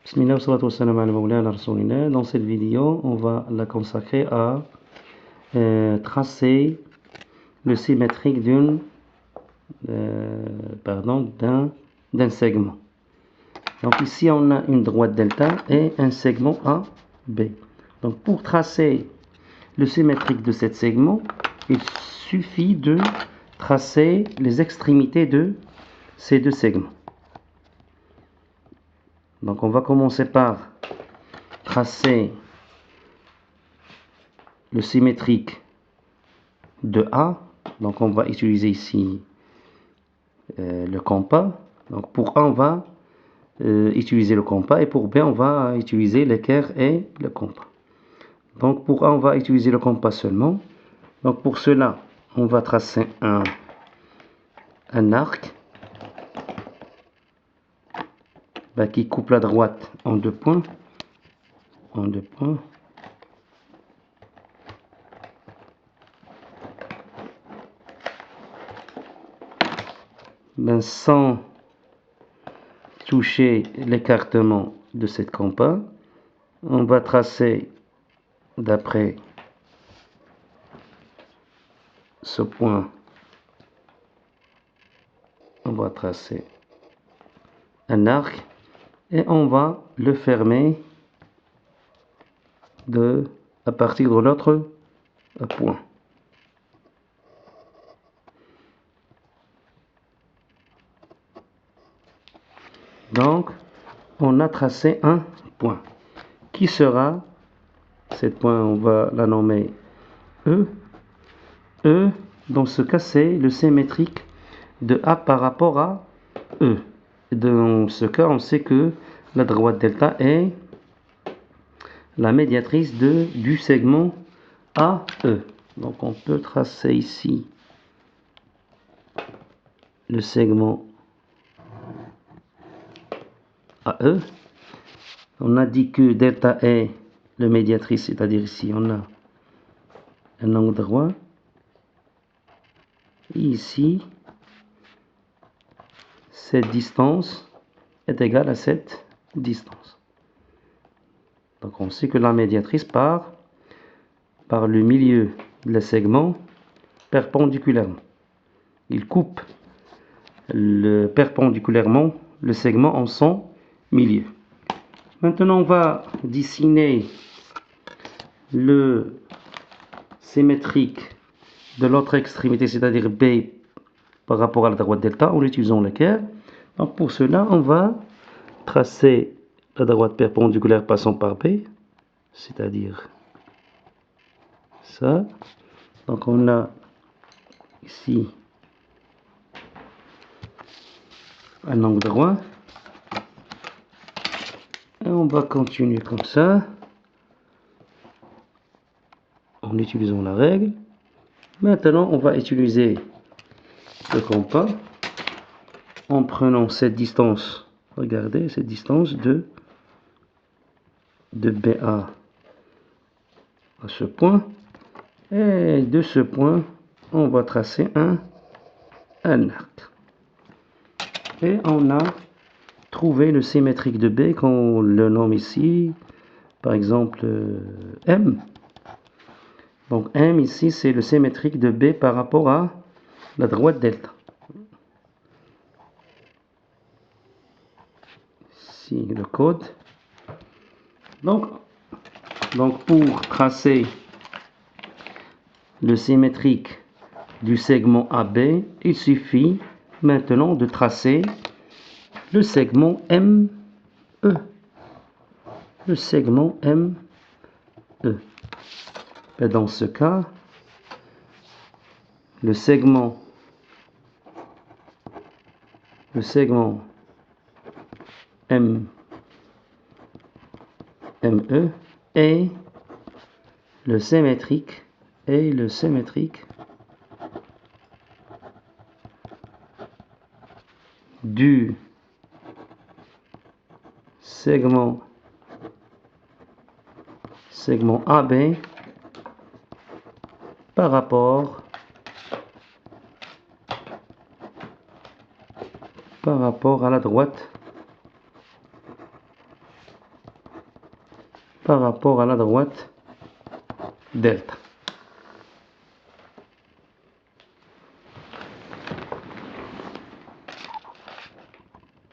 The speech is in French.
Bismillah wa salatu wa salam ala mawlana rasoulina. Dans cette vidéo, on va la consacrer à tracer le symétrique d'un segment. Donc ici, on a une droite delta et un segment AB. Donc pour tracer le symétrique de cet segment, il suffit de tracer les extrémités de ces deux segments. Donc on va commencer par tracer le symétrique de A. Donc on va utiliser ici le compas. Donc pour A on va utiliser le compas et pour B on va utiliser l'équerre et le compas. Donc pour A on va utiliser le compas seulement. Donc pour cela on va tracer un arc qui coupe la droite en deux points. Sans toucher l'écartement de cette compas, on va tracer d'après ce point, on va tracer un arc et on va le fermer à partir de l'autre point. Donc, on a tracé un point. Qui sera cette point? On va la nommer E. E, dans ce cas, c'est le symétrique de A par rapport à E. Dans ce cas, on sait que la droite delta est la médiatrice du segment AE. Donc, on peut tracer ici le segment AE. On a dit que delta est le médiatrice, c'est-à-dire ici, on a un angle droit. Et ici, cette distance est égale à cette distance. Donc on sait que la médiatrice part par le milieu du segment perpendiculairement. Il coupe perpendiculairement le segment en son milieu. Maintenant on va dessiner le symétrique de l'autre extrémité, c'est-à-dire B par rapport à la droite delta en utilisant l'équerre. Donc pour cela on va tracer la droite perpendiculaire passant par B, c'est-à-dire ça. Donc on a ici un angle droit et on va continuer comme ça en utilisant la règle. Maintenant on va utiliser le compas en prenant cette distance, regardez cette distance de BA à ce point, et de ce point on va tracer un arc et on a trouvé le symétrique de B qu'on le nomme ici par exemple M. Donc M ici c'est le symétrique de B par rapport à la droite delta. Ici le code. Donc pour tracer le symétrique du segment AB, il suffit maintenant de tracer le segment ME. Le segment ME. Et dans ce cas, le segment ME est le symétrique du segment AB par rapport à la droite par rapport à la droite delta.